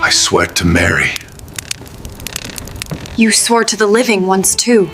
I swear to Mary. You swore to the living once too.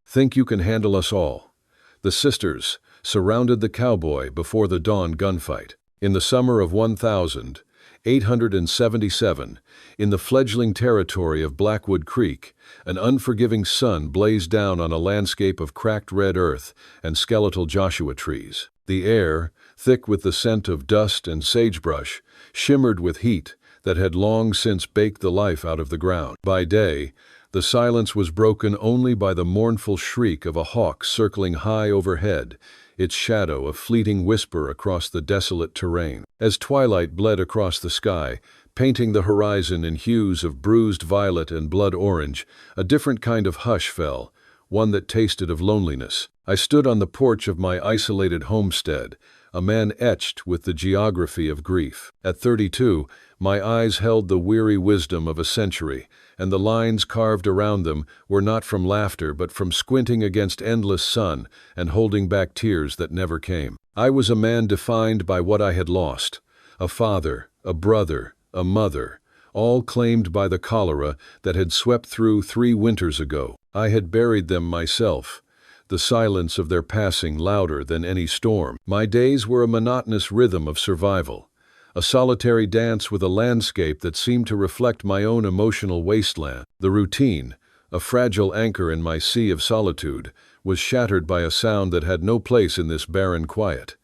Think you can handle us all. The sisters surrounded the cowboy before the dawn gunfight. In the summer of 1877, in the fledgling territory of Blackwood Creek, an unforgiving sun blazed down on a landscape of cracked red earth and skeletal Joshua trees. The air, thick with the scent of dust and sagebrush, shimmered with heat that had long since baked the life out of the ground. By day, the silence was broken only by the mournful shriek of a hawk circling high overhead, its shadow a fleeting whisper across the desolate terrain. As twilight bled across the sky, painting the horizon in hues of bruised violet and blood orange, a different kind of hush fell, one that tasted of loneliness. I stood on the porch of my isolated homestead, a man etched with the geography of grief. At 32, my eyes held the weary wisdom of a century, and the lines carved around them were not from laughter but from squinting against endless sun and holding back tears that never came. I was a man defined by what I had lost: a father, a brother, a mother, all claimed by the cholera that had swept through 3 winters ago. I had buried them myself, the silence of their passing louder than any storm. My days were a monotonous rhythm of survival, a solitary dance with a landscape that seemed to reflect my own emotional wasteland. The routine, a fragile anchor in my sea of solitude, was shattered by a sound that had no place in this barren quiet.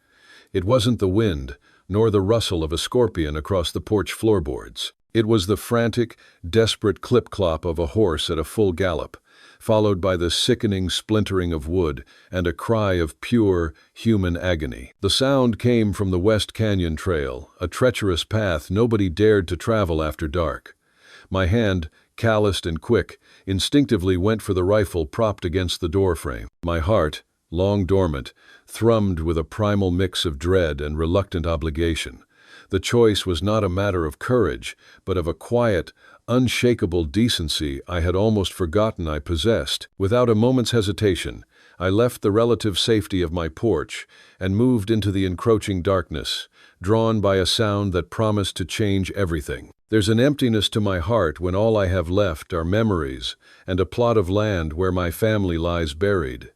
It wasn't the wind, nor the rustle of a scorpion across the porch floorboards. It was the frantic, desperate clip-clop of a horse at a full gallop, followed by the sickening splintering of wood and a cry of pure, human agony. The sound came from the West Canyon Trail, a treacherous path nobody dared to travel after dark. My hand, calloused and quick, instinctively went for the rifle propped against the doorframe. My heart, long dormant, thrummed with a primal mix of dread and reluctant obligation. The choice was not a matter of courage, but of a quiet, unshakable decency I had almost forgotten I possessed. Without a moment's hesitation, I left the relative safety of my porch and moved into the encroaching darkness, drawn by a sound that promised to change everything. There's an emptiness to my heart when all I have left are memories and a plot of land where my family lies buried.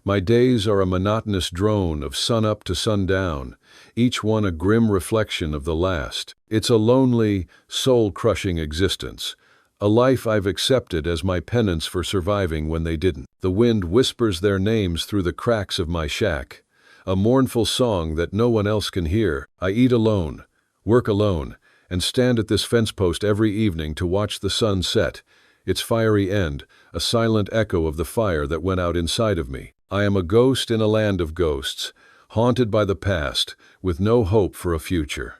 My days are a monotonous drone of sunup to sundown, each one a grim reflection of the last. It's a lonely, soul-crushing existence, a life I've accepted as my penance for surviving when they didn't. The wind whispers their names through the cracks of my shack, a mournful song that no one else can hear. I eat alone, work alone, and stand at this fence post every evening to watch the sun set, its fiery end, a silent echo of the fire that went out inside of me. I am a ghost in a land of ghosts, haunted by the past, with no hope for a future.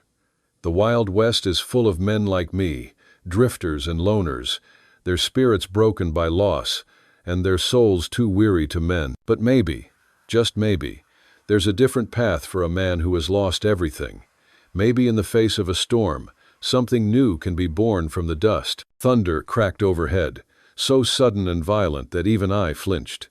The Wild West is full of men like me, drifters and loners, their spirits broken by loss, and their souls too weary to mend. But maybe, just maybe, there's a different path for a man who has lost everything. Maybe in the face of a storm, something new can be born from the dust. Thunder cracked overhead, so sudden and violent that even I flinched.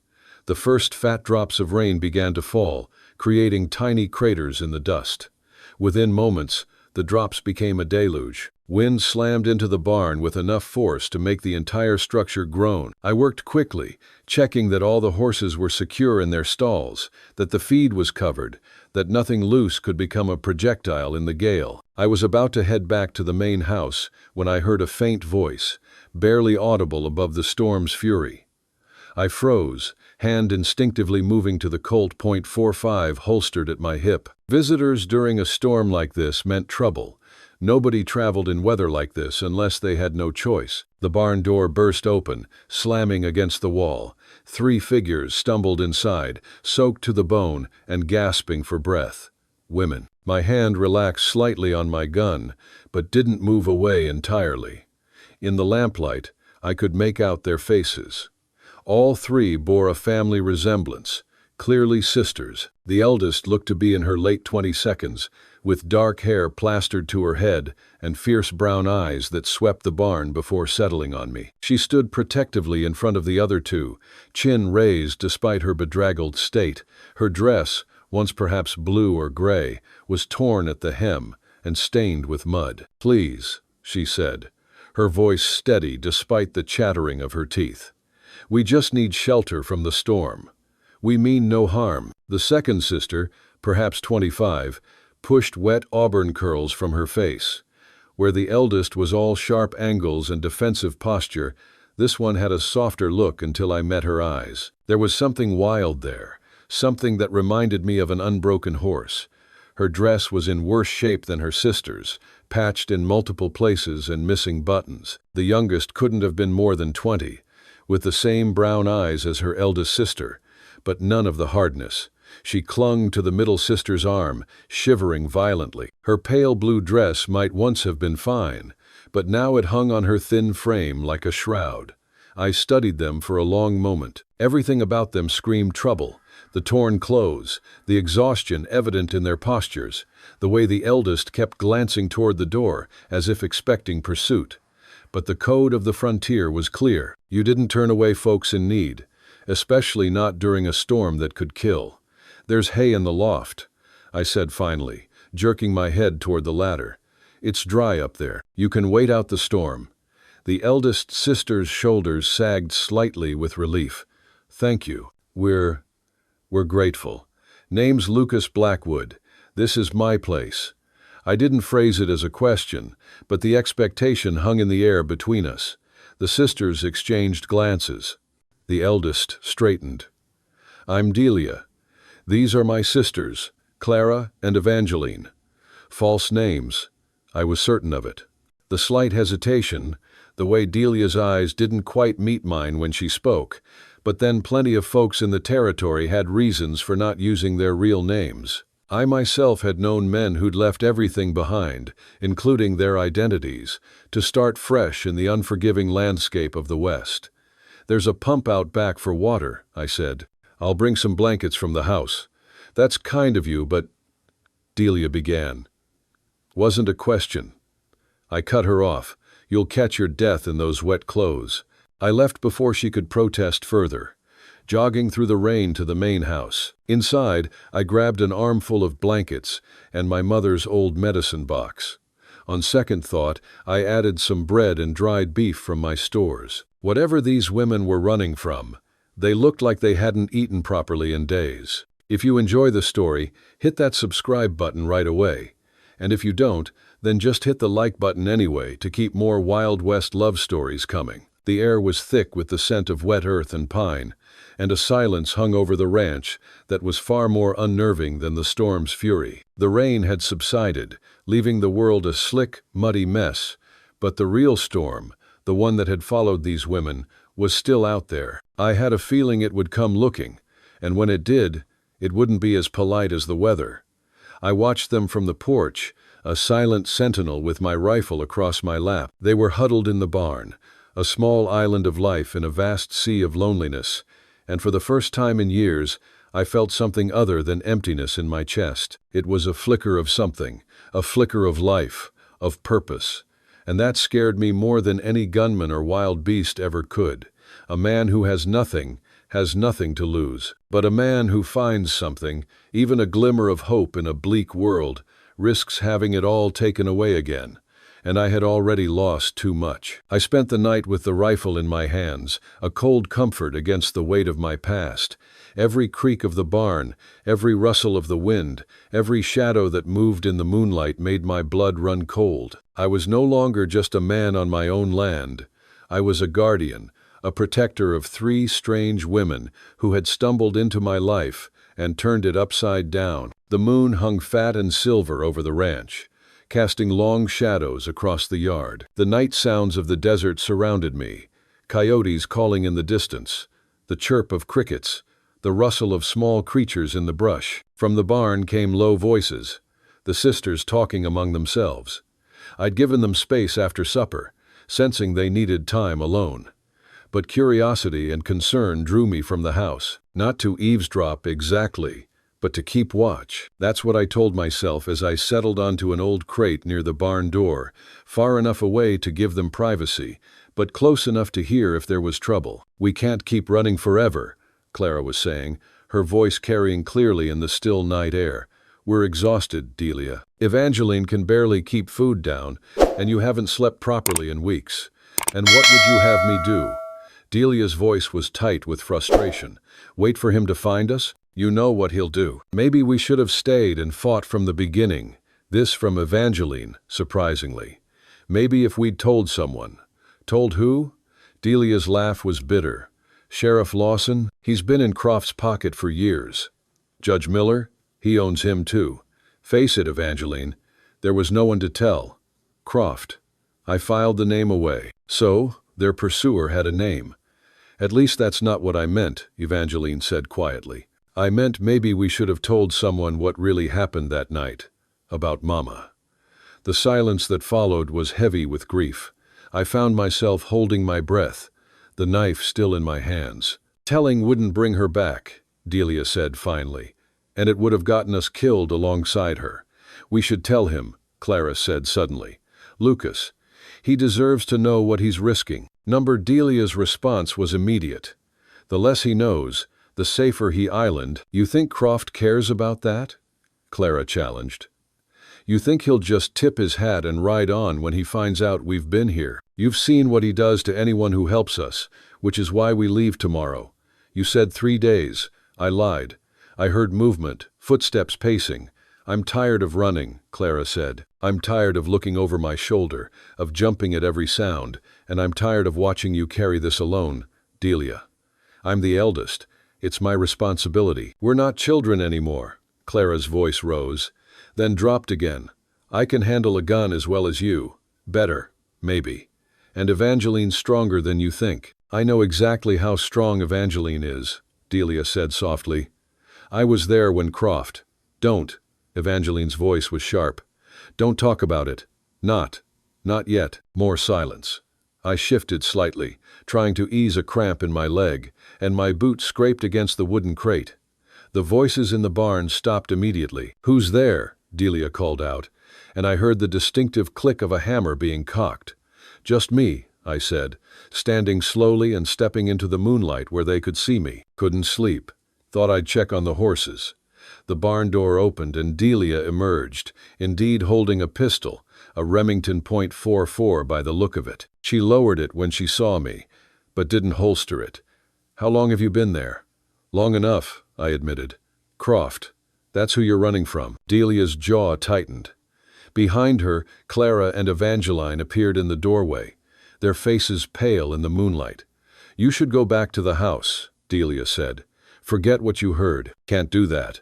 The first fat drops of rain began to fall, creating tiny craters in the dust. Within moments, the drops became a deluge. Wind slammed into the barn with enough force to make the entire structure groan. I worked quickly, checking that all the horses were secure in their stalls, that the feed was covered, that nothing loose could become a projectile in the gale. I was about to head back to the main house when I heard a faint voice, barely audible above the storm's fury. I froze, hand instinctively moving to the Colt .45 holstered at my hip. Visitors during a storm like this meant trouble. Nobody traveled in weather like this unless they had no choice. The barn door burst open, slamming against the wall. 3 figures stumbled inside, soaked to the bone and gasping for breath. Women. My hand relaxed slightly on my gun, but didn't move away entirely. In the lamplight, I could make out their faces. All 3 bore a family resemblance, clearly sisters. The eldest looked to be in her late 22s, with dark hair plastered to her head and fierce brown eyes that swept the barn before settling on me. She stood protectively in front of the other 2, chin raised despite her bedraggled state. Her dress, once perhaps blue or gray, was torn at the hem, and stained with mud. "Please," she said, her voice steady despite the chattering of her teeth. "We just need shelter from the storm. We mean no harm." The second sister, perhaps 25, pushed wet auburn curls from her face. Where the eldest was all sharp angles and defensive posture, this one had a softer look until I met her eyes. There was something wild there, something that reminded me of an unbroken horse. Her dress was in worse shape than her sister's, patched in multiple places and missing buttons. The youngest couldn't have been more than 20, with the same brown eyes as her eldest sister, but none of the hardness. She clung to the middle sister's arm, shivering violently. Her pale blue dress might once have been fine, but now it hung on her thin frame like a shroud. I studied them for a long moment. Everything about them screamed trouble. The torn clothes, the exhaustion evident in their postures, the way the eldest kept glancing toward the door as if expecting pursuit. But the code of the frontier was clear. You didn't turn away folks in need, especially not during a storm that could kill. "There's hay in the loft," I said finally, jerking my head toward the ladder. "It's dry up there. You can wait out the storm." The eldest sister's shoulders sagged slightly with relief. "Thank you. We're grateful. Name's Lucas Blackwood. This is my place." I didn't phrase it as a question, but the expectation hung in the air between us. The sisters exchanged glances. The eldest straightened. "I'm Delia. These are my sisters, Clara and Evangeline." False names. I was certain of it. The slight hesitation, the way Delia's eyes didn't quite meet mine when she spoke, but then plenty of folks in the territory had reasons for not using their real names. I myself had known men who'd left everything behind, including their identities, to start fresh in the unforgiving landscape of the West. "There's a pump out back for water," I said. "I'll bring some blankets from the house." "That's kind of you, but—" Delia began. "Wasn't a question." I cut her off. "You'll catch your death in those wet clothes." I left before she could protest further, jogging through the rain to the main house. Inside, I grabbed an armful of blankets and my mother's old medicine box. On second thought, I added some bread and dried beef from my stores. Whatever these women were running from, they looked like they hadn't eaten properly in days. If you enjoy the story, hit that subscribe button right away. And if you don't, then just hit the like button anyway to keep more Wild West love stories coming. The air was thick with the scent of wet earth and pine, and a silence hung over the ranch that was far more unnerving than the storm's fury. The rain had subsided, leaving the world a slick, muddy mess, but the real storm, the one that had followed these women, was still out there. I had a feeling it would come looking, and when it did, it wouldn't be as polite as the weather. I watched them from the porch, a silent sentinel with my rifle across my lap. They were huddled in the barn, a small island of life in a vast sea of loneliness, and for the first time in years, I felt something other than emptiness in my chest. It was a flicker of something, a flicker of life, of purpose, and that scared me more than any gunman or wild beast ever could. A man who has nothing to lose. But a man who finds something, even a glimmer of hope in a bleak world, risks having it all taken away again. And I had already lost too much. I spent the night with the rifle in my hands, a cold comfort against the weight of my past. Every creak of the barn, every rustle of the wind, every shadow that moved in the moonlight made my blood run cold. I was no longer just a man on my own land. I was a guardian, a protector of 3 strange women who had stumbled into my life and turned it upside down. The moon hung fat and silver over the ranch, casting long shadows across the yard. The night sounds of the desert surrounded me, coyotes calling in the distance, the chirp of crickets, the rustle of small creatures in the brush. From the barn came low voices, the sisters talking among themselves. I'd given them space after supper, sensing they needed time alone. But curiosity and concern drew me from the house, not to eavesdrop exactly, but to keep watch. That's what I told myself as I settled onto an old crate near the barn door, far enough away to give them privacy, but close enough to hear if there was trouble. "We can't keep running forever," Clara was saying, her voice carrying clearly in the still night air. We're exhausted, Delia. Evangeline can barely keep food down, and you haven't slept properly in weeks. And what would you have me do? Delia's voice was tight with frustration. Wait for him to find us? You know what he'll do. Maybe we should have stayed and fought from the beginning. This from Evangeline, surprisingly. Maybe if we'd told someone. Told who? Delia's laugh was bitter. Sheriff Lawson? He's been in Croft's pocket for years. Judge Miller? He owns him too. Face it, Evangeline. There was no one to tell. Croft. I filed the name away. So, their pursuer had a name. At least that's not what I meant, Evangeline said quietly. I meant maybe we should have told someone what really happened that night. About Mama. The silence that followed was heavy with grief. I found myself holding my breath, the knife still in my hands. Telling wouldn't bring her back, Delia said finally, and it would have gotten us killed alongside her. We should tell him, Clara said suddenly. Lucas. He deserves to know what he's risking. Delia's response was immediate. The less he knows, the safer he island. You think Croft cares about that? Clara challenged. You think he'll just tip his hat and ride on when he finds out we've been here? You've seen what he does to anyone who helps us, which is why we leave tomorrow. You said 3 days. I lied. I heard movement, footsteps pacing. I'm tired of running, Clara said. I'm tired of looking over my shoulder, of jumping at every sound, and I'm tired of watching you carry this alone, Delia. I'm the eldest. It's my responsibility. We're not children anymore. Clara's voice rose, then dropped again. I can handle a gun as well as you. Better, maybe. And Evangeline's stronger than you think. I know exactly how strong Evangeline is, Delia said softly. I was there when Croft. Don't. Evangeline's voice was sharp. Don't talk about it. Not yet. More silence. I shifted slightly, trying to ease a cramp in my leg, and my boot scraped against the wooden crate. The voices in the barn stopped immediately. Who's there? Delia called out, and I heard the distinctive click of a hammer being cocked. Just me, I said, standing slowly and stepping into the moonlight where they could see me. Couldn't sleep. Thought I'd check on the horses. The barn door opened and Delia emerged, indeed holding a pistol, a Remington .44 by the look of it. She lowered it when she saw me, but didn't holster it. How long have you been there? Long enough, I admitted. Croft. That's who you're running from. Delia's jaw tightened. Behind her, Clara and Evangeline appeared in the doorway, their faces pale in the moonlight. You should go back to the house, Delia said. Forget what you heard. Can't do that.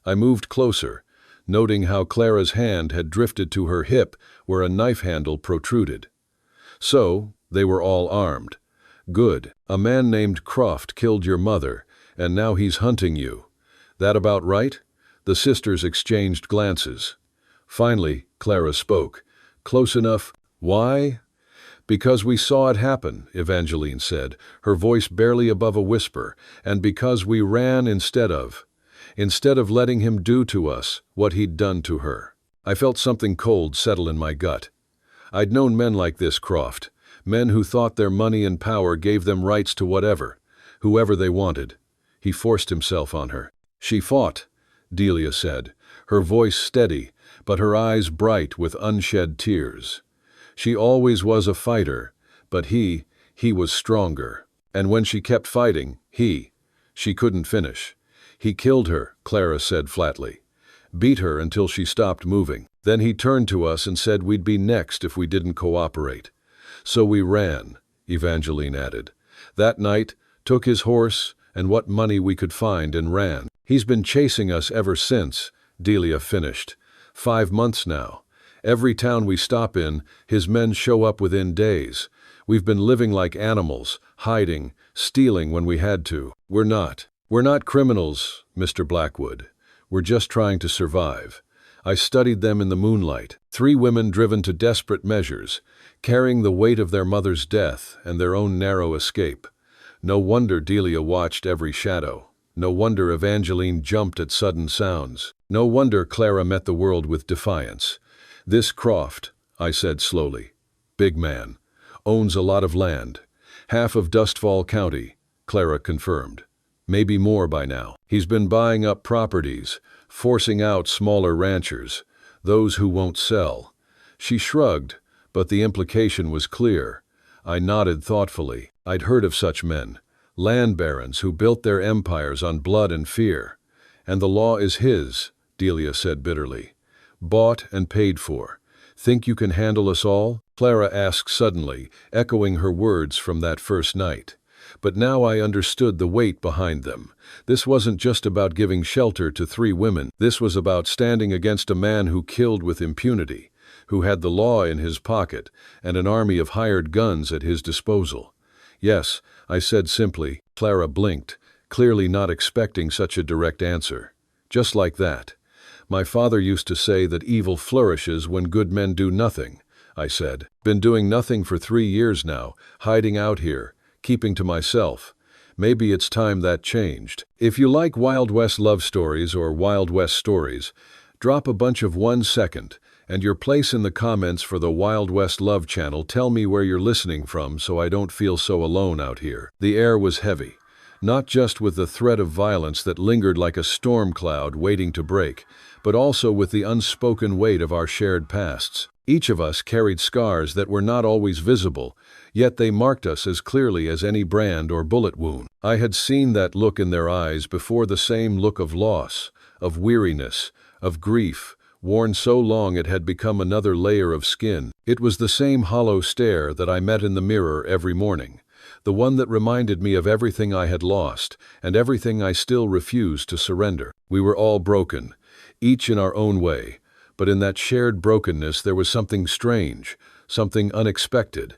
I moved closer, noting how Clara's hand had drifted to her hip where a knife handle protruded. So, they were all armed. Good. A man named Croft killed your mother, and now he's hunting you. That about right? The sisters exchanged glances. Finally, Clara spoke. Close enough. Why? Because we saw it happen, Evangeline said, her voice barely above a whisper, and because we ran instead of letting him do to us what he'd done to her. I felt something cold settle in my gut. I'd known men like this, Croft, men who thought their money and power gave them rights to whoever they wanted. He forced himself on her. She fought, Delia said, her voice steady, but her eyes bright with unshed tears. She always was a fighter, but he was stronger. And when she kept fighting, she couldn't finish. He killed her, Clara said flatly. Beat her until she stopped moving. Then he turned to us and said we'd be next if we didn't cooperate. So we ran, Evangeline added. That night, took his horse and what money we could find and ran. He's been chasing us ever since, Delia finished. 5 months now. Every town we stop in, his men show up within days. We've been living like animals, hiding, stealing when we had to. We're not criminals, Mr. Blackwood. We're just trying to survive. I studied them in the moonlight. 3 women driven to desperate measures, carrying the weight of their mother's death and their own narrow escape. No wonder Delia watched every shadow. No wonder Evangeline jumped at sudden sounds. No wonder Clara met the world with defiance. This Croft, I said slowly, big man, owns a lot of land. Half of Dustfall County, Clara confirmed. Maybe more by now. He's been buying up properties, forcing out smaller ranchers, those who won't sell. She shrugged, but the implication was clear. I nodded thoughtfully. I'd heard of such men, land barons who built their empires on blood and fear. And the law is his, Delia said bitterly. Bought and paid for. Think you can handle us all? Clara asked suddenly, echoing her words from that first night. But now I understood the weight behind them. This wasn't just about giving shelter to 3 women. This was about standing against a man who killed with impunity, who had the law in his pocket and an army of hired guns at his disposal. Yes, I said simply. Clara blinked, clearly not expecting such a direct answer. Just like that. My father used to say that evil flourishes when good men do nothing, I said. Been doing nothing for 3 years now, hiding out here, keeping to myself. Maybe it's time that changed. If you like Wild West love stories or Wild West stories, drop a bunch of 1 second, and your place in the comments for the Wild West Love channel. Tell me where you're listening from so I don't feel so alone out here. The air was heavy, not just with the threat of violence that lingered like a storm cloud waiting to break, but also with the unspoken weight of our shared pasts. Each of us carried scars that were not always visible, yet they marked us as clearly as any brand or bullet wound. I had seen that look in their eyes before, the same look of loss, of weariness, of grief, worn so long it had become another layer of skin. It was the same hollow stare that I met in the mirror every morning, the one that reminded me of everything I had lost and everything I still refused to surrender. We were all broken, each in our own way, but in that shared brokenness there was something strange, something unexpected.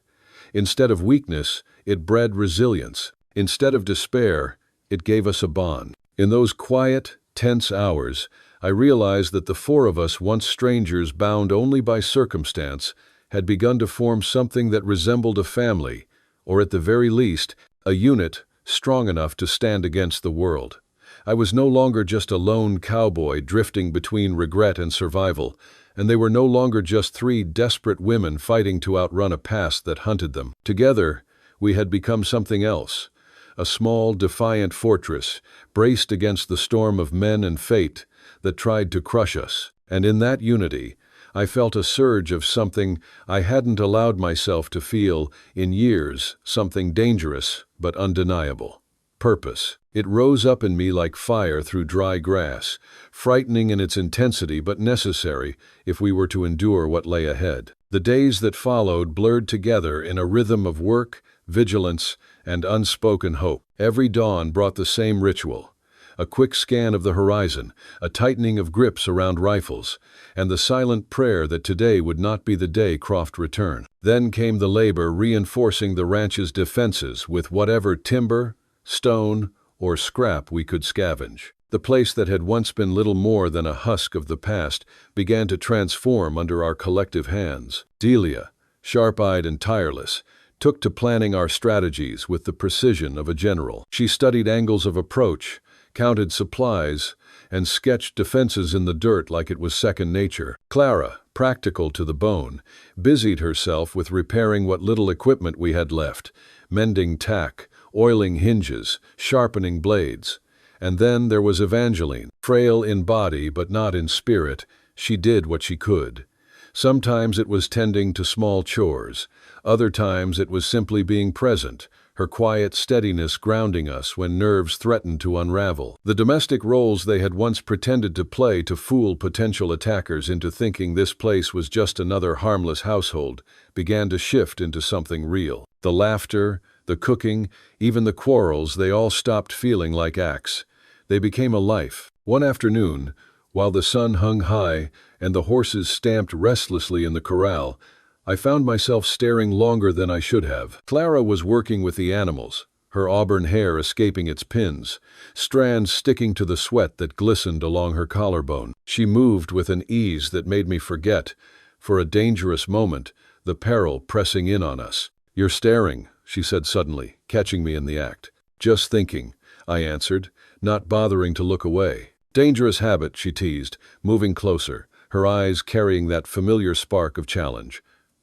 Instead of weakness, it bred resilience. Instead of despair, it gave us a bond. In those quiet, tense hours, I realized that the 4 of us, once strangers bound only by circumstance, had begun to form something that resembled a family, or at the very least, a unit strong enough to stand against the world. I was no longer just a lone cowboy drifting between regret and survival, and they were no longer just 3 desperate women fighting to outrun a past that hunted them. Together, we had become something else, a small, defiant fortress, braced against the storm of men and fate that tried to crush us. And in that unity, I felt a surge of something I hadn't allowed myself to feel in years, something dangerous but undeniable. Purpose. It rose up in me like fire through dry grass, frightening in its intensity but necessary if we were to endure what lay ahead. The days that followed blurred together in a rhythm of work, vigilance, and unspoken hope. Every dawn brought the same ritual. A quick scan of the horizon, a tightening of grips around rifles, and the silent prayer that today would not be the day Croft returned. Then came the labor reinforcing the ranch's defenses with whatever timber, stone, or scrap we could scavenge. The place that had once been little more than a husk of the past began to transform under our collective hands. Delia, sharp-eyed and tireless, took to planning our strategies with the precision of a general. She studied angles of approach, counted supplies, and sketched defenses in the dirt like it was second nature. Clara, practical to the bone, busied herself with repairing what little equipment we had left, mending tack, oiling hinges, sharpening blades. And then there was Evangeline. Frail in body but not in spirit, she did what she could. Sometimes it was tending to small chores, other times it was simply being present, her quiet steadiness grounding us when nerves threatened to unravel. The domestic roles they had once pretended to play to fool potential attackers into thinking this place was just another harmless household began to shift into something real. The laughter, the cooking, even the quarrels, they all stopped feeling like acts. They became a life. One afternoon, while the sun hung high and the horses stamped restlessly in the corral, I found myself staring longer than I should have. Clara was working with the animals, her auburn hair escaping its pins, strands sticking to the sweat that glistened along her collarbone. She moved with an ease that made me forget, for a dangerous moment, the peril pressing in on us. "You're staring," she said suddenly, catching me in the act. "Just thinking," I answered, not bothering to look away. "Dangerous habit," she teased, moving closer, her eyes carrying that familiar spark of challenge.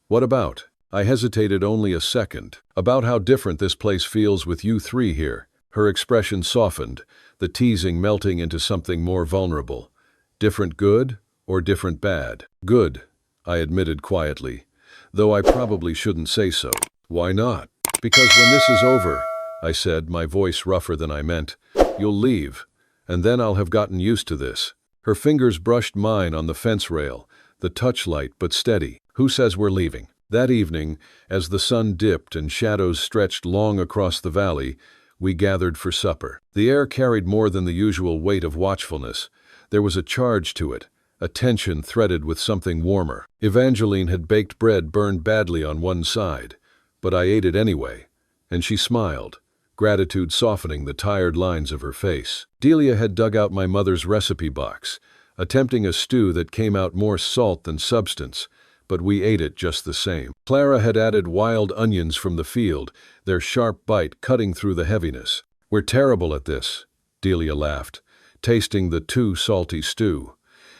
"What about?" I hesitated only a second. "About how different this place feels with you 3 here." Her expression softened, the teasing melting into something more vulnerable. Different good or different bad? Good, I admitted quietly, though I probably shouldn't say so. Why not? Because when this is over, I said, my voice rougher than I meant, you'll leave, and then I'll have gotten used to this. Her fingers brushed mine on the fence rail, the touch light but steady. Who says we're leaving? That evening, as the sun dipped and shadows stretched long across the valley, we gathered for supper. The air carried more than the usual weight of watchfulness. There was a charge to it, a tension threaded with something warmer. Evangeline had baked bread burned badly on one side, but I ate it anyway, and she smiled, gratitude softening the tired lines of her face. Delia had dug out my mother's recipe box, attempting a stew that came out more salt than substance, but we ate it just the same. Clara had added wild onions from the field, their sharp bite cutting through the heaviness. We're terrible at this, Delia laughed, tasting the too salty stew.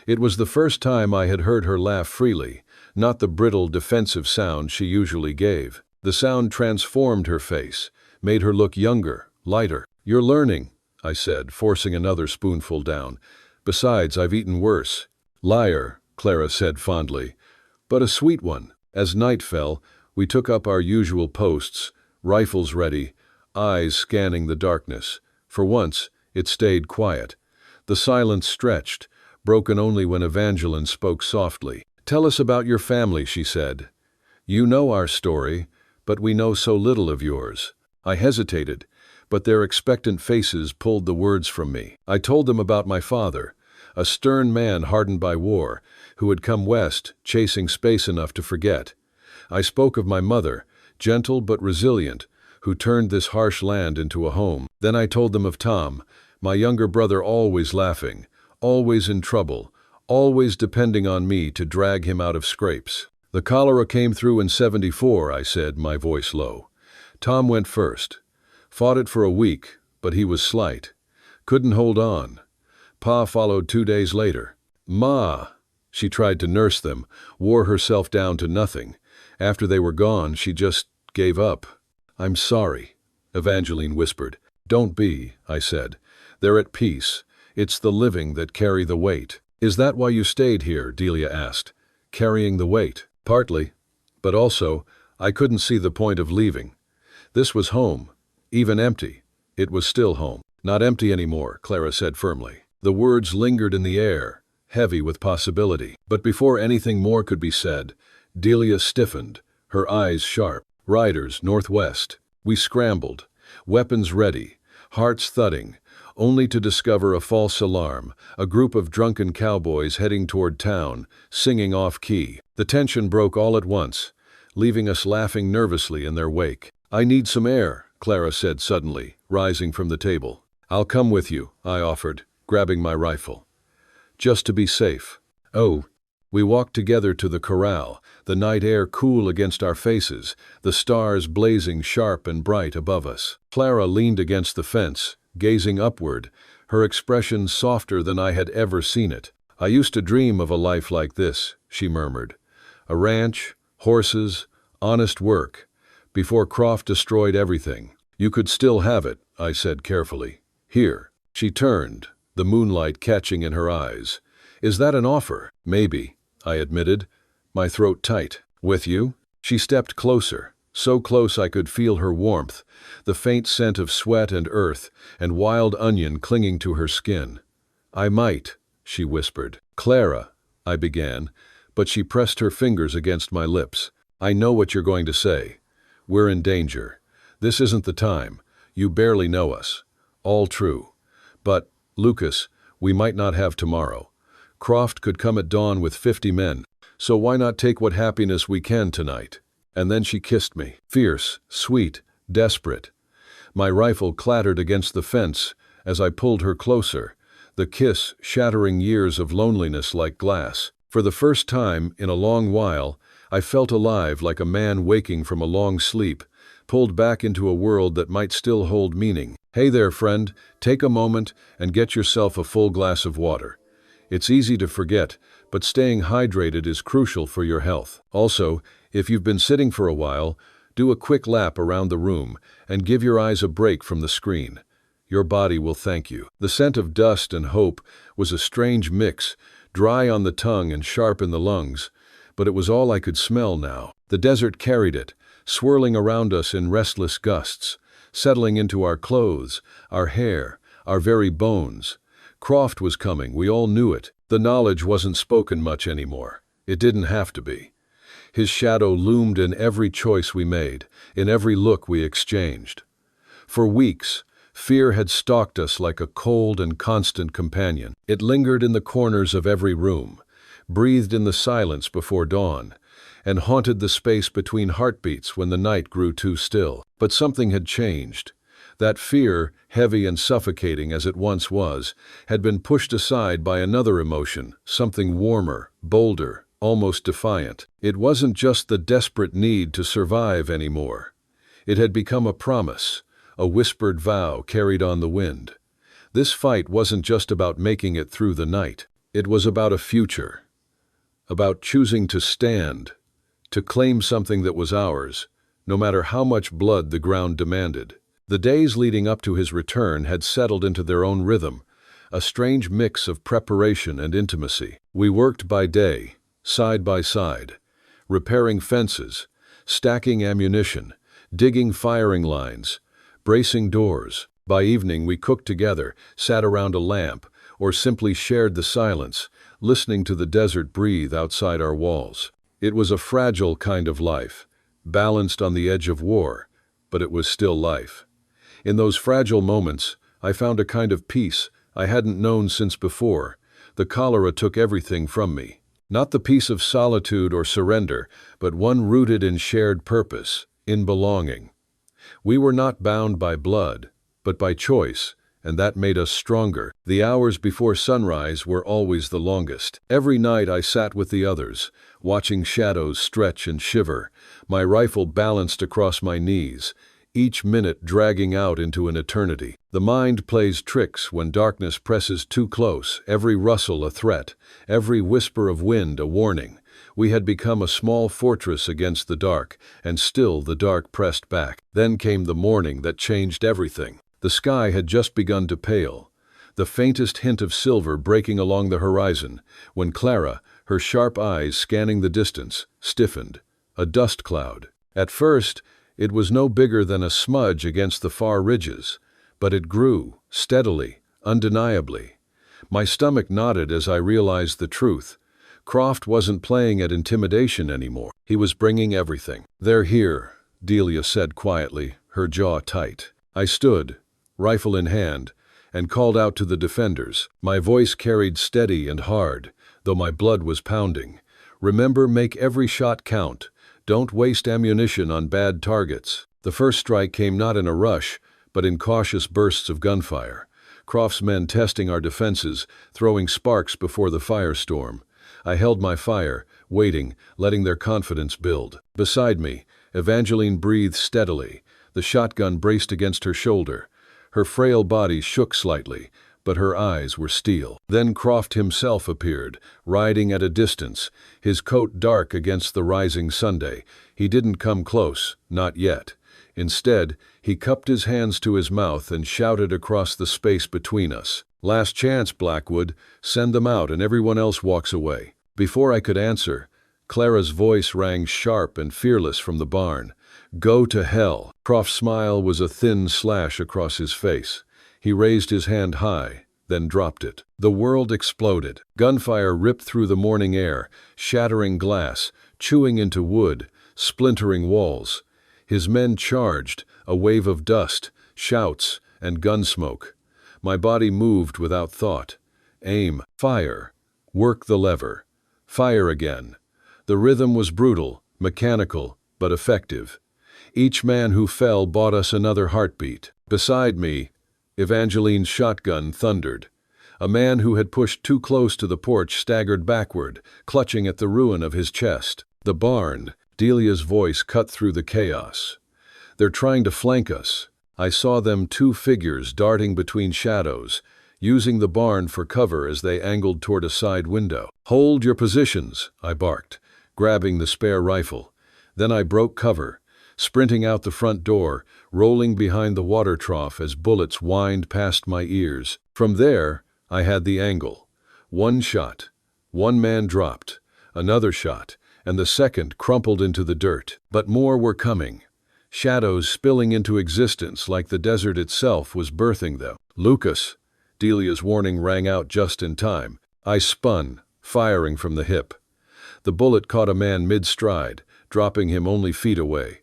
It was the first time I had heard her laugh freely, not the brittle, defensive sound she usually gave. The sound transformed her face, made her look younger, lighter. You're learning, I said, forcing another spoonful down. Besides, I've eaten worse. Liar, Clara said fondly, but a sweet one. As night fell, we took up our usual posts, rifles ready, eyes scanning the darkness. For once, it stayed quiet. The silence stretched, broken only when Evangeline spoke softly. Tell us about your family, she said. You know our story, but we know so little of yours. I hesitated, but their expectant faces pulled the words from me. I told them about my father, a stern man hardened by war, who had come west, chasing space enough to forget. I spoke of my mother, gentle but resilient, who turned this harsh land into a home. Then I told them of Tom, my younger brother, always laughing, always in trouble, always depending on me to drag him out of scrapes. The cholera came through in '74, I said, my voice low. Tom went first. Fought it for a week, but he was slight. Couldn't hold on. Pa followed 2 days later. Ma, she tried to nurse them, wore herself down to nothing. After they were gone, she just gave up. I'm sorry, Evangeline whispered. Don't be, I said. They're at peace. It's the living that carry the weight. Is that why you stayed here? Delia asked. Carrying the weight. Partly. But also, I couldn't see the point of leaving. This was home. Even empty. It was still home. Not empty anymore, Clara said firmly. The words lingered in the air, heavy with possibility. But before anything more could be said, Delia stiffened, her eyes sharp. Riders, northwest. We scrambled, weapons ready, hearts thudding, only to discover a false alarm, a group of drunken cowboys heading toward town, singing off-key. The tension broke all at once, leaving us laughing nervously in their wake. I need some air, Clara said suddenly, rising from the table. I'll come with you, I offered, grabbing my rifle. Just to be safe. Oh. We walked together to the corral, the night air cool against our faces, the stars blazing sharp and bright above us. Clara leaned against the fence, gazing upward, her expression softer than I had ever seen it. I used to dream of a life like this, she murmured. A ranch, horses, honest work, before Croft destroyed everything. You could still have it, I said carefully. Here. She turned, the moonlight catching in her eyes. Is that an offer? Maybe, I admitted, my throat tight. With you? She stepped closer, so close I could feel her warmth, the faint scent of sweat and earth and wild onion clinging to her skin. I might, she whispered. Clara, I began, but she pressed her fingers against my lips. I know what you're going to say. We're in danger. This isn't the time. You barely know us. All true. But, Lucas, we might not have tomorrow. Croft could come at dawn with 50 men, so why not take what happiness we can tonight? And then she kissed me, fierce, sweet, desperate. My rifle clattered against the fence as I pulled her closer, the kiss shattering years of loneliness like glass. For the first time in a long while, I felt alive, like a man waking from a long sleep, pulled back into a world that might still hold meaning. Hey there, friend, take a moment and get yourself a full glass of water. It's easy to forget, but staying hydrated is crucial for your health. Also, if you've been sitting for a while, do a quick lap around the room and give your eyes a break from the screen. Your body will thank you." The scent of dust and hope was a strange mix, dry on the tongue and sharp in the lungs, but it was all I could smell now. The desert carried it, swirling around us in restless gusts, settling into our clothes, our hair, our very bones. Croft was coming, we all knew it. The knowledge wasn't spoken much anymore. It didn't have to be. His shadow loomed in every choice we made, in every look we exchanged. For weeks, fear had stalked us like a cold and constant companion. It lingered in the corners of every room, breathed in the silence before dawn, and haunted the space between heartbeats when the night grew too still. But something had changed. That fear, heavy and suffocating as it once was, had been pushed aside by another emotion, something warmer, bolder, almost defiant. It wasn't just the desperate need to survive anymore. It had become a promise, a whispered vow carried on the wind. This fight wasn't just about making it through the night. It was about a future, about choosing to stand, to claim something that was ours, no matter how much blood the ground demanded. The days leading up to his return had settled into their own rhythm, a strange mix of preparation and intimacy. We worked by day, side by side, repairing fences, stacking ammunition, digging firing lines, bracing doors. By evening we cooked together, sat around a lamp, or simply shared the silence, listening to the desert breathe outside our walls. It was a fragile kind of life, balanced on the edge of war, but it was still life. In those fragile moments, I found a kind of peace I hadn't known since before. The cholera took everything from me. Not the peace of solitude or surrender, but one rooted in shared purpose, in belonging. We were not bound by blood, but by choice, and that made us stronger. The hours before sunrise were always the longest. Every night I sat with the others, watching shadows stretch and shiver, my rifle balanced across my knees, each minute dragging out into an eternity. The mind plays tricks when darkness presses too close, every rustle a threat, every whisper of wind a warning. We had become a small fortress against the dark, and still the dark pressed back. Then came the morning that changed everything. The sky had just begun to pale, the faintest hint of silver breaking along the horizon, when Clara, her sharp eyes scanning the distance, stiffened. A dust cloud. At first, it was no bigger than a smudge against the far ridges, but it grew, steadily, undeniably. My stomach knotted as I realized the truth. Croft wasn't playing at intimidation anymore. He was bringing everything. "They're here," Delia said quietly, her jaw tight. I stood, rifle in hand, and called out to the defenders. My voice carried steady and hard, though my blood was pounding. "Remember, make every shot count. Don't waste ammunition on bad targets." The first strike came not in a rush, but in cautious bursts of gunfire. Croft's men testing our defenses, throwing sparks before the firestorm. I held my fire, waiting, letting their confidence build. Beside me, Evangeline breathed steadily, the shotgun braced against her shoulder. Her frail body shook slightly, but her eyes were steel. Then Croft himself appeared, riding at a distance, his coat dark against the rising Sunday. He didn't come close, not yet. Instead, he cupped his hands to his mouth and shouted across the space between us. "Last chance, Blackwood. Send them out and everyone else walks away." Before I could answer, Clara's voice rang sharp and fearless from the barn. "Go to hell." Croft's smile was a thin slash across his face. He raised his hand high, then dropped it. The world exploded. Gunfire ripped through the morning air, shattering glass, chewing into wood, splintering walls. His men charged, a wave of dust, shouts, and gun smoke. My body moved without thought. Aim, fire, work the lever, fire again. The rhythm was brutal, mechanical, but effective. Each man who fell bought us another heartbeat. Beside me, Evangeline's shotgun thundered. A man who had pushed too close to the porch staggered backward, clutching at the ruin of his chest. The barn, Delia's voice cut through the chaos. "They're trying to flank us." I saw them, two figures darting between shadows, using the barn for cover as they angled toward a side window. "Hold your positions," I barked, grabbing the spare rifle. Then I broke cover, sprinting out the front door, rolling behind the water trough as bullets whined past my ears. From there, I had the angle. One shot. One man dropped. Another shot, and the second crumpled into the dirt. But more were coming. Shadows spilling into existence like the desert itself was birthing them. "Lucas!" Delia's warning rang out just in time. I spun, firing from the hip. The bullet caught a man mid-stride, dropping him only feet away.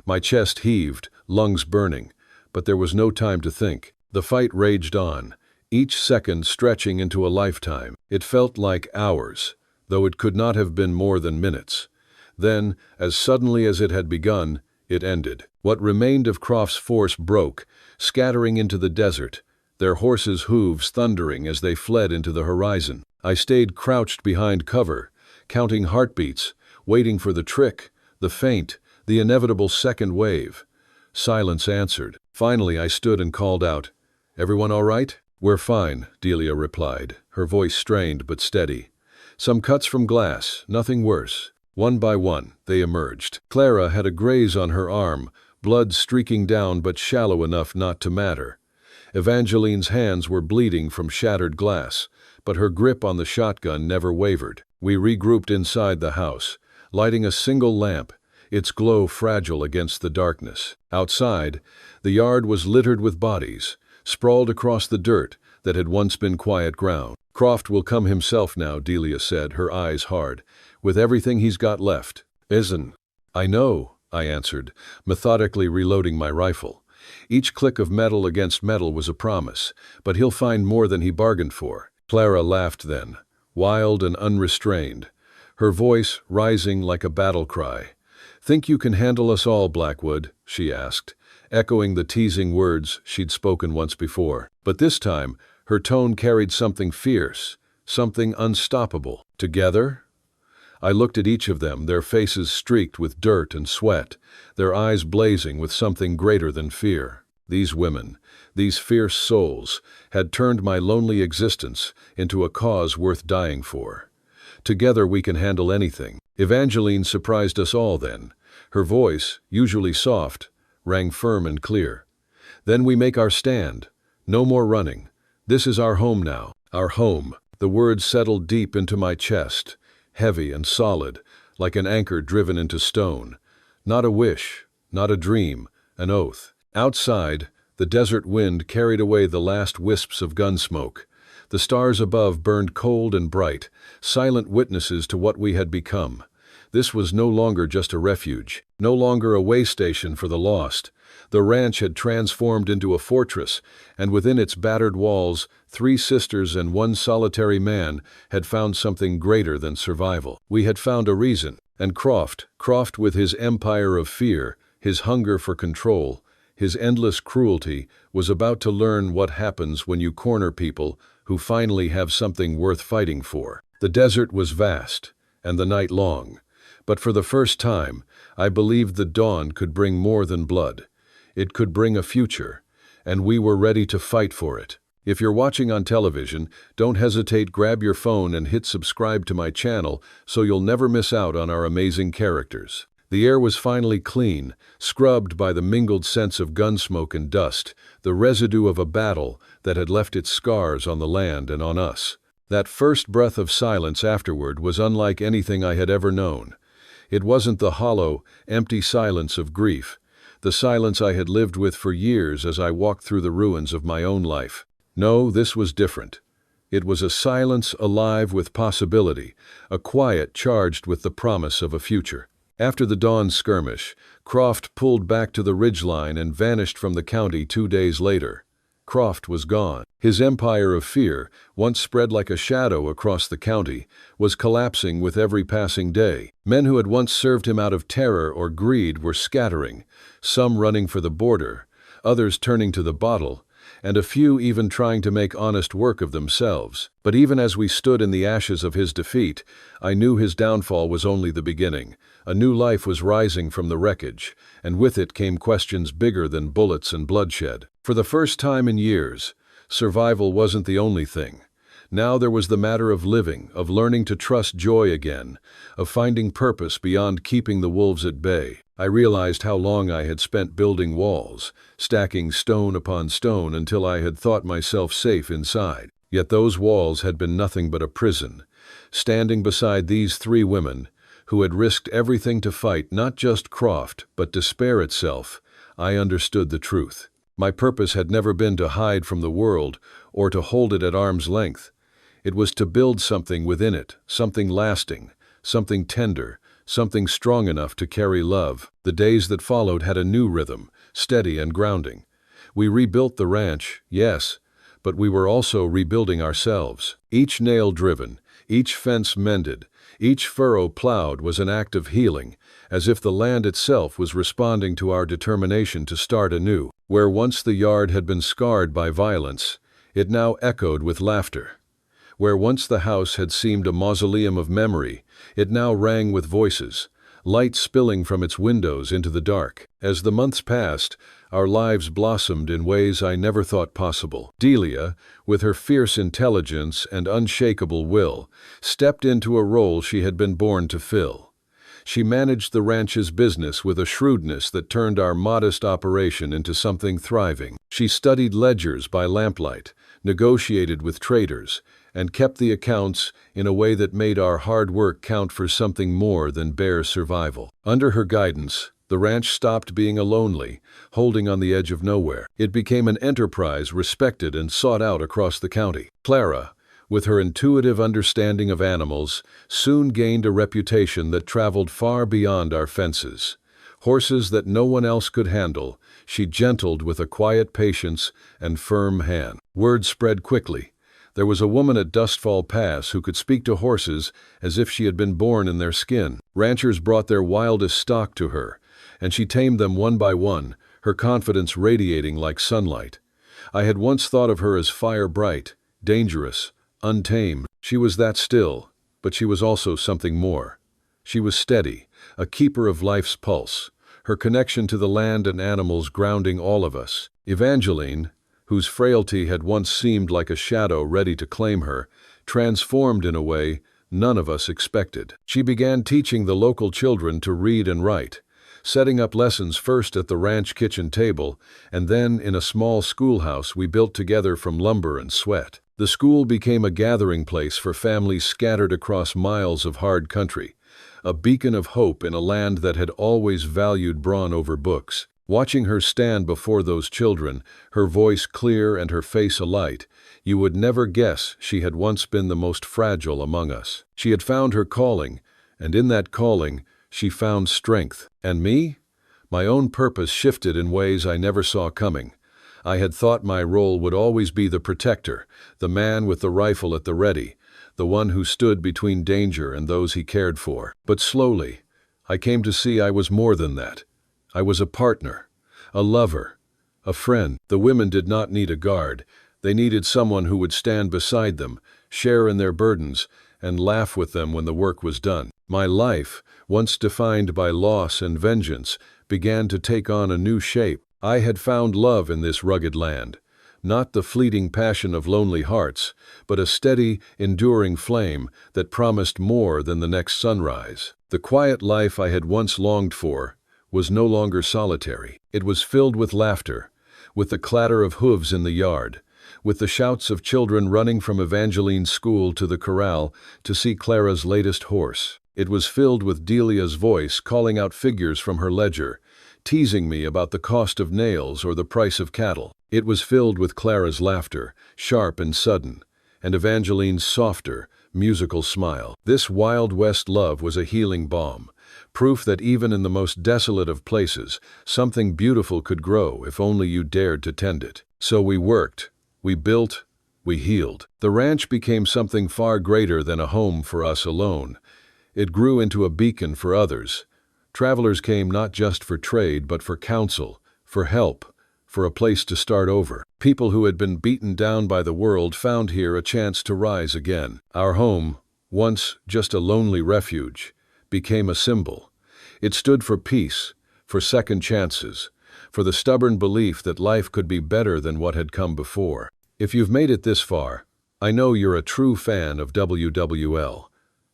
My chest heaved, lungs burning, but there was no time to think. The fight raged on, each second stretching into a lifetime. It felt like hours, though it could not have been more than minutes. Then, as suddenly as it had begun, it ended. What remained of Croft's force broke, scattering into the desert, their horses' hooves thundering as they fled into the horizon. I stayed crouched behind cover, counting heartbeats, waiting for the trick, the feint, the inevitable second wave. Silence answered. Finally, I stood and called out, "Everyone all right?" "We're fine," Delia replied, her voice strained but steady. "Some cuts from glass, nothing worse." One by one, they emerged. Clara had a graze on her arm, blood streaking down but shallow enough not to matter. Evangeline's hands were bleeding from shattered glass, but her grip on the shotgun never wavered. We regrouped inside the house, lighting a single lamp, its glow fragile against the darkness. Outside, the yard was littered with bodies, sprawled across the dirt that had once been quiet ground. "Croft will come himself now," Delia said, her eyes hard, "with everything he's got left." "Isn't." "I know," I answered, methodically reloading my rifle. Each click of metal against metal was a promise, but he'll find more than he bargained for. Clara laughed then, wild and unrestrained, her voice rising like a battle cry. "Think you can handle us all, Blackwood?" she asked, echoing the teasing words she'd spoken once before. But this time, her tone carried something fierce, something unstoppable. "Together?" I looked at each of them, their faces streaked with dirt and sweat, their eyes blazing with something greater than fear. These women, these fierce souls, had turned my lonely existence into a cause worth dying for. "Together we can handle anything." Evangeline surprised us all then. Her voice, usually soft, rang firm and clear. "Then we make our stand. No more running. This is our home now. Our home." The words settled deep into my chest, heavy and solid, like an anchor driven into stone. Not a wish, not a dream, an oath. Outside, the desert wind carried away the last wisps of gun smoke. The stars above burned cold and bright, silent witnesses to what we had become. This was no longer just a refuge, no longer a way station for the lost. The ranch had transformed into a fortress, and within its battered walls, 3 sisters and 1 solitary man had found something greater than survival. We had found a reason, and Croft with his empire of fear, his hunger for control, his endless cruelty, was about to learn what happens when you corner people who finally have something worth fighting for. The desert was vast, and the night long, but for the first time, I believed the dawn could bring more than blood. It could bring a future, and we were ready to fight for it. If you're watching on television, don't hesitate, grab your phone and hit subscribe to my channel so you'll never miss out on our amazing characters. The air was finally clean, scrubbed by the mingled scents of gunsmoke and dust, the residue of a battle that had left its scars on the land and on us. That first breath of silence afterward was unlike anything I had ever known. It wasn't the hollow, empty silence of grief, the silence I had lived with for years as I walked through the ruins of my own life. No, this was different. It was a silence alive with possibility, a quiet charged with the promise of a future. After the dawn skirmish, Croft pulled back to the ridgeline and vanished from the county 2 days later. Croft was gone. His empire of fear, once spread like a shadow across the county, was collapsing with every passing day. Men who had once served him out of terror or greed were scattering, some running for the border, others turning to the bottle, and a few even trying to make honest work of themselves. But even as we stood in the ashes of his defeat, I knew his downfall was only the beginning. A new life was rising from the wreckage, and with it came questions bigger than bullets and bloodshed. For the first time in years, survival wasn't the only thing. Now there was the matter of living, of learning to trust joy again, of finding purpose beyond keeping the wolves at bay. I realized how long I had spent building walls, stacking stone upon stone until I had thought myself safe inside. Yet those walls had been nothing but a prison. Standing beside these three women, who had risked everything to fight not just Croft, but despair itself, I understood the truth. My purpose had never been to hide from the world or to hold it at arm's length. It was to build something within it, something lasting, something tender, something strong enough to carry love. The days that followed had a new rhythm, steady and grounding. We rebuilt the ranch, yes, but we were also rebuilding ourselves. Each nail driven, each fence mended, each furrow plowed was an act of healing, as if the land itself was responding to our determination to start anew. Where once the yard had been scarred by violence, it now echoed with laughter. Where once the house had seemed a mausoleum of memory, it now rang with voices, light spilling from its windows into the dark. As the months passed, our lives blossomed in ways I never thought possible. Delia, with her fierce intelligence and unshakable will, stepped into a role she had been born to fill. She managed the ranch's business with a shrewdness that turned our modest operation into something thriving. She studied ledgers by lamplight, negotiated with traders, and kept the accounts in a way that made our hard work count for something more than bare survival. Under her guidance, the ranch stopped being a lonely, holding on the edge of nowhere. It became an enterprise respected and sought out across the county. Clara, with her intuitive understanding of animals, soon gained a reputation that traveled far beyond our fences. Horses that no one else could handle, she gentled with a quiet patience and firm hand. Word spread quickly. There was a woman at Dustfall Pass who could speak to horses as if she had been born in their skin. Ranchers brought their wildest stock to her, and she tamed them one by one, her confidence radiating like sunlight. I had once thought of her as fire-bright, dangerous, untamed. She was that still, but she was also something more. She was steady, a keeper of life's pulse, her connection to the land and animals grounding all of us. Evangeline, whose frailty had once seemed like a shadow ready to claim her, transformed in a way none of us expected. She began teaching the local children to read and write, setting up lessons first at the ranch kitchen table and then in a small schoolhouse we built together from lumber and sweat. The school became a gathering place for families scattered across miles of hard country, a beacon of hope in a land that had always valued brawn over books. Watching her stand before those children, her voice clear and her face alight, you would never guess she had once been the most fragile among us. She had found her calling, and in that calling, she found strength. And me? My own purpose shifted in ways I never saw coming. I had thought my role would always be the protector, the man with the rifle at the ready, the one who stood between danger and those he cared for. But slowly, I came to see I was more than that. I was a partner, a lover, a friend. The women did not need a guard. They needed someone who would stand beside them, share in their burdens, and laugh with them when the work was done. My life, once defined by loss and vengeance, began to take on a new shape. I had found love in this rugged land, not the fleeting passion of lonely hearts, but a steady, enduring flame that promised more than the next sunrise. The quiet life I had once longed for was no longer solitary. It was filled with laughter, with the clatter of hooves in the yard, with the shouts of children running from Evangeline's school to the corral to see Clara's latest horse. It was filled with Delia's voice calling out figures from her ledger, teasing me about the cost of nails or the price of cattle. It was filled with Clara's laughter, sharp and sudden, and Evangeline's softer, musical smile. This Wild West love was a healing balm, proof that even in the most desolate of places, something beautiful could grow if only you dared to tend it. So we worked, we built, we healed. The ranch became something far greater than a home for us alone. It grew into a beacon for others. Travelers came not just for trade, but for counsel, for help, for a place to start over. People who had been beaten down by the world found here a chance to rise again. Our home, once just a lonely refuge, became a symbol. It stood for peace, for second chances, for the stubborn belief that life could be better than what had come before. If you've made it this far, I know you're a true fan of WWL.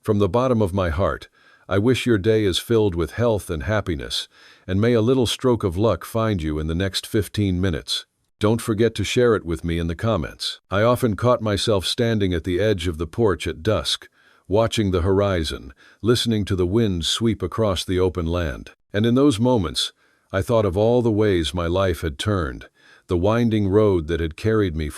From the bottom of my heart, I wish your day is filled with health and happiness, and may a little stroke of luck find you in the next 15 minutes. Don't forget to share it with me in the comments. I often caught myself standing at the edge of the porch at dusk, watching the horizon, listening to the wind sweep across the open land. And in those moments, I thought of all the ways my life had turned, the winding road that had carried me